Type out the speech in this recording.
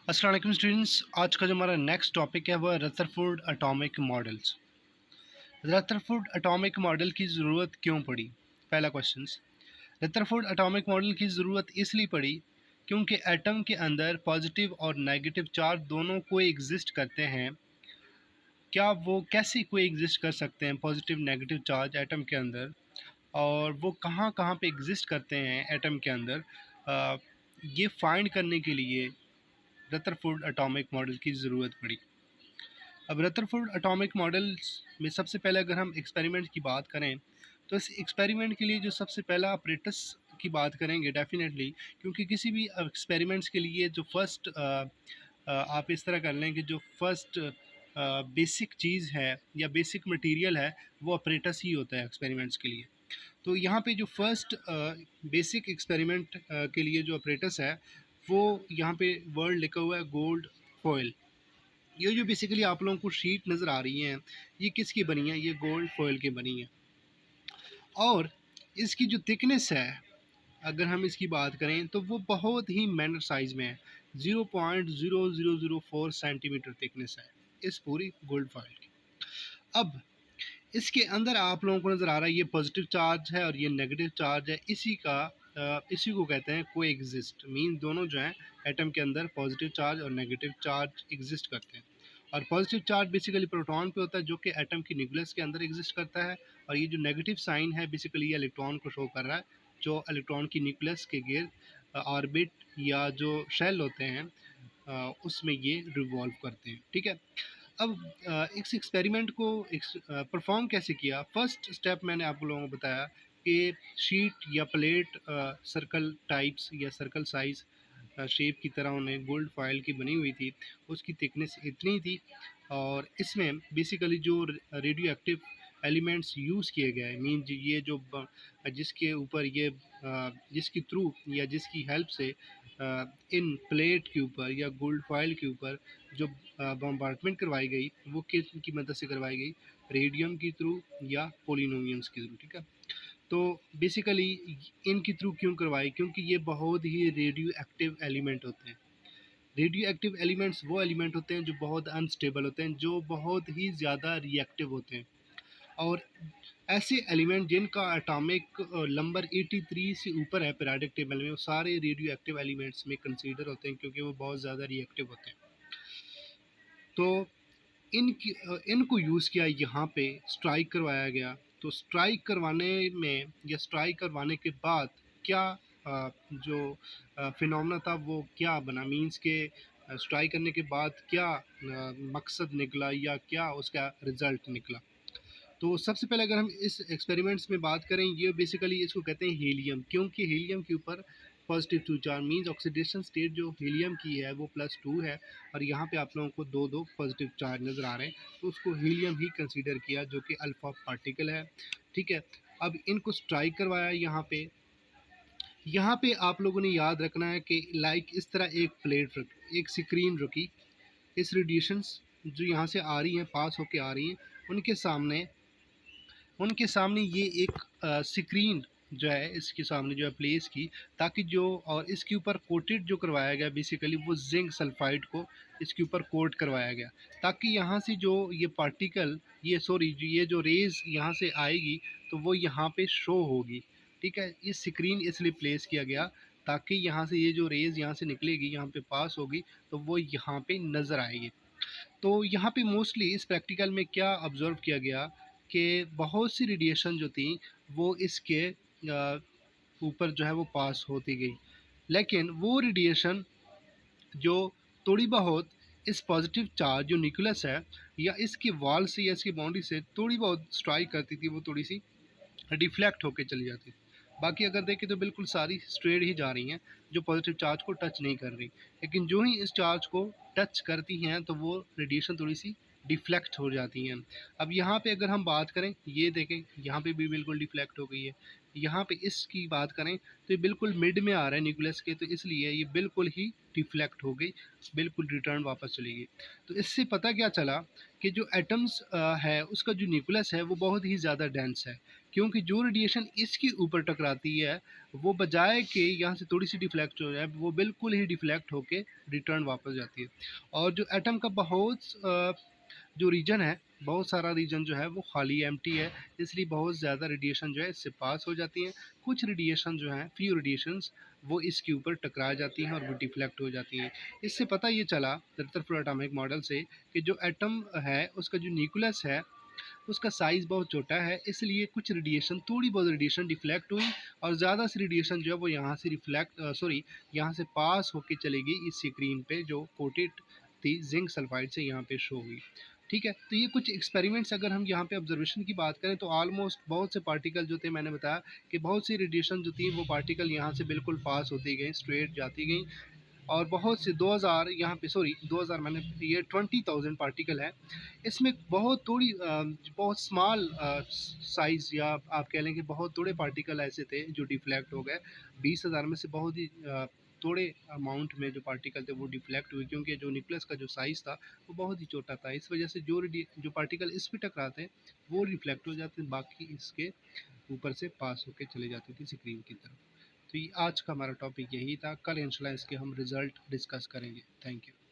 अस्सलाम वालेकुम स्टूडेंट्स। आज का जो हमारा नेक्स्ट टॉपिक है वो है Rutherford atomic models. Rutherford atomic model की ज़रूरत क्यों पड़ी? पहला क्वेश्चन, रदरफोर्ड एटॉमिक मॉडल की ज़रूरत इसलिए पड़ी क्योंकि एटम के अंदर पॉजिटिव और नेगेटिव चार्ज दोनों को एग्जिस्ट करते हैं। क्या वो कैसे कोई एग्जिस्ट कर सकते हैं पॉजिटिव नेगेटिव चार्ज एटम के अंदर, और वो कहाँ कहाँ पे एग्जिस्ट करते हैं एटम के अंदर, ये फाइंड करने के लिए रदरफोर्ड एटॉमिक मॉडल की ज़रूरत पड़ी। अब रदरफोर्ड एटॉमिक मॉडल्स में सबसे पहले अगर हम एक्सपेरिमेंट की बात करें तो इस एक्सपेरिमेंट के लिए जो सबसे पहला अपरेटस की बात करेंगे डेफिनेटली, क्योंकि किसी भी एक्सपेरिमेंट्स के लिए जो फर्स्ट आप इस तरह कर लें कि जो फर्स्ट बेसिक चीज़ है या बेसिक मटेरियल है वो अपरेटस ही होता है एक्सपेरिमेंट्स के लिए। तो यहाँ पे जो फर्स्ट बेसिक एक्सपेरिमेंट के लिए जो अपरेटस है वो यहाँ पे वर्ड लिखा हुआ है गोल्ड फॉयल। ये जो बेसिकली आप लोगों को शीट नज़र आ रही है ये किसकी बनी है? ये गोल्ड फॉयल की बनी है। और इसकी जो थिकनेस है अगर हम इसकी बात करें तो वो बहुत ही माइनर साइज में है, 0.0004 सेंटीमीटर थिकनेस है इस पूरी गोल्ड फॉयल की। अब इसके अंदर आप लोगों को नज़र आ रहा है ये पॉजिटिव चार्ज है और ये नेगेटिव चार्ज है, इसी को कहते हैं को एग्जिस्ट। मीन दोनों जो हैं एटम के अंदर पॉजिटिव चार्ज और नेगेटिव चार्ज एग्जिस्ट करते हैं। और पॉजिटिव चार्ज बेसिकली प्रोटॉन पे होता है जो कि एटम की न्यूक्लियस के अंदर एग्जिस्ट करता है, और ये जो नेगेटिव साइन है बेसिकली ये इलेक्ट्रॉन को शो कर रहा है जो इलेक्ट्रॉन की न्यूक्लियस के गिर्द ऑर्बिट या जो शेल होते हैं उसमें ये रिवॉल्व करते हैं। ठीक है। अब इस एक्सपेरिमेंट को परफॉर्म कैसे किया? फर्स्ट स्टेप मैंने आप लोगों को बताया कि शीट या प्लेट सर्कल टाइप्स या सर्कल साइज शेप की तरह उन्हें गोल्ड फॉयल की बनी हुई थी, उसकी थिकनेस इतनी थी। और इसमें बेसिकली जो रेडियो एक्टिव एलिमेंट्स यूज़ किए गए, मीन ये जो जिसके ऊपर ये जिसके थ्रू या जिसकी हेल्प से इन प्लेट के ऊपर या गोल्ड फॉयल के ऊपर जो बम्बार्टमेंट करवाई गई वो किसकी मदद से करवाई गई? रेडियम की थ्रू या पोलिनोमियम्स के थ्रू। ठीक है। तो बेसिकली इनके थ्रू क्यों करवाई? क्योंकि ये बहुत ही रेडियो एक्टिव एलिमेंट होते हैं। रेडियो एक्टिव एलिमेंट्स वो एलिमेंट होते हैं जो बहुत अनस्टेबल होते हैं, जो बहुत ही ज़्यादा रिएक्टिव होते हैं। और ऐसे एलिमेंट जिनका एटॉमिक नंबर 83 से ऊपर है पीरियोडिक टेबल में, वो सारे रेडियो एक्टिव एलिमेंट्स में कंसीडर होते हैं क्योंकि वो बहुत ज़्यादा रिएक्टिव होते हैं। तो इनको यूज़ किया, यहाँ पे स्ट्राइक करवाया गया। तो स्ट्राइक करवाने में या स्ट्राइक करवाने के बाद क्या जो फिनोमेना था वो क्या बना? मींस के स्ट्राइक करने के बाद क्या मकसद निकला या क्या उसका रिज़ल्ट निकला? तो सबसे पहले अगर हम इस एक्सपेरिमेंट्स में बात करें, ये बेसिकली इसको कहते हैं हीलियम, क्योंकि हीलियम के ऊपर positive two charge means oxidation state जो हीलियम की है वो +2 है, और यहाँ पे आप लोगों को दो दो पॉजिटिव चार्ज नज़र आ रहे हैं, तो उसको हीलियम ही कंसीडर किया जो कि अल्फा पार्टिकल है। ठीक है। अब इनको स्ट्राइक करवाया यहाँ पे आप लोगों ने याद रखना है कि लाइक इस तरह एक प्लेट रखी, एक स्क्रीन रखी, इस रेडिएशंस जो यहाँ से आ रही हैं पास होके आ रही हैं उनके सामने ये एक स्क्रीन जो है इसके सामने जो है प्लेस की, ताकि जो और इसके ऊपर कोटेड जो करवाया गया बेसिकली वो जिंक सल्फाइड को इसके ऊपर कोट करवाया गया, ताकि यहाँ से जो ये पार्टिकल ये जो रेज यहाँ से आएगी तो वो यहाँ पे शो होगी। ठीक है। ये स्क्रीन इसलिए प्लेस किया गया ताकि यहाँ से ये जो रेज यहाँ से निकलेगी यहाँ पे पास होगी तो वो यहाँ पे नज़र आएगी। तो यहाँ पे मोस्टली इस प्रैक्टिकल में क्या ऑब्ज़र्व किया गया कि बहुत सी रेडिएशन जो थी वो इसके ऊपर जो है वो पास होती गई, लेकिन वो रेडिएशन जो थोड़ी बहुत इस पॉजिटिव चार्ज जो न्यूक्लियस है या इसकी वॉल से या इसकी बाउंड्री से थोड़ी बहुत स्ट्राइक करती थी, वो थोड़ी सी डिफ्लेक्ट होके चली जाती। बाकी अगर देखें तो बिल्कुल सारी स्ट्रेट ही जा रही हैं जो पॉजिटिव चार्ज को टच नहीं कर रही, लेकिन जो ही इस चार्ज को टच करती हैं तो वो रेडिएशन थोड़ी सी डिफ्लेक्ट हो जाती हैं। अब यहाँ पे अगर हम बात करें, ये देखें यहाँ पे भी बिल्कुल डिफ्लेक्ट हो गई है, यहाँ पे इसकी बात करें तो ये बिल्कुल मिड में आ रहा है न्यूक्लियस के, तो इसलिए ये बिल्कुल ही डिफ्लेक्ट हो गई, बिल्कुल रिटर्न वापस चली गई। तो इससे पता क्या चला कि जो एटम्स है उसका जो न्यूक्लियस है वो बहुत ही ज़्यादा डेंस है, क्योंकि जो रेडिएशन इसके ऊपर टकराती है वो बजाय कि यहाँ से थोड़ी सी डिफ्लेक्ट हो जाए, वो बिल्कुल ही डिफ्लेक्ट होके रिटर्न वापस जाती है। और जो एटम का जो रीजन है, बहुत सारा रीजन जो है वो खाली एम्प्टी है, इसलिए बहुत ज़्यादा रेडिएशन जो है इससे पास हो जाती है। कुछ रेडिएशन जो है, फ्यू रेडिएशंस, वो इसके ऊपर टकरा जाती हैं और वो डिफ्लेक्ट हो जाती हैं। इससे पता ये चला रदरफोर्ड एटॉमिक मॉडल से कि जो एटम है उसका जो न्यूक्लियस है उसका साइज़ बहुत छोटा है, इसलिए कुछ रेडिएशन, थोड़ी बहुत रेडिएशन डिफ्लेक्ट हुई और ज़्यादा सी रेडिएशन जो है वो यहाँ से यहाँ से पास होके चलेगी इस स्क्रीन पे जो कोटेड थी जिंक सल्फाइड से, यहाँ पे शो हुई। ठीक है, तो ये कुछ एक्सपेरिमेंट्स अगर हम यहाँ पे ऑब्जर्वेशन की बात करें तो ऑलमोस्ट बहुत से पार्टिकल जो थे, मैंने बताया कि बहुत सी रेडिएशन जो थी वो पार्टिकल यहाँ से बिल्कुल पास होती गई, स्ट्रेट जाती गई। और बहुत से 2000 यहाँ पे, सॉरी 2000 मैंने, ये 20,000 पार्टिकल है, इसमें बहुत थोड़ी बहुत स्मॉल साइज़, या आप कह लें कि बहुत थोड़े पार्टिकल ऐसे थे जो डिफ्लेक्ट हो गए। 20,000 में से बहुत ही थोड़े अमाउंट में जो पार्टिकल थे वो डिफ्लेक्ट हुए, क्योंकि जो न्यूक्लियस का जो साइज़ था वो बहुत ही छोटा था। इस वजह से जो पार्टिकल इस पे टकराते हैं वो रिफ्लेक्ट हो जाते हैं, बाकी इसके ऊपर से पास होकर चले जाती थी स्क्रीन की तरफ। तो ये आज का हमारा टॉपिक यही था। कल इंशाल्लाह इसके हम रिज़ल्ट डिस्कस करेंगे। Thank you.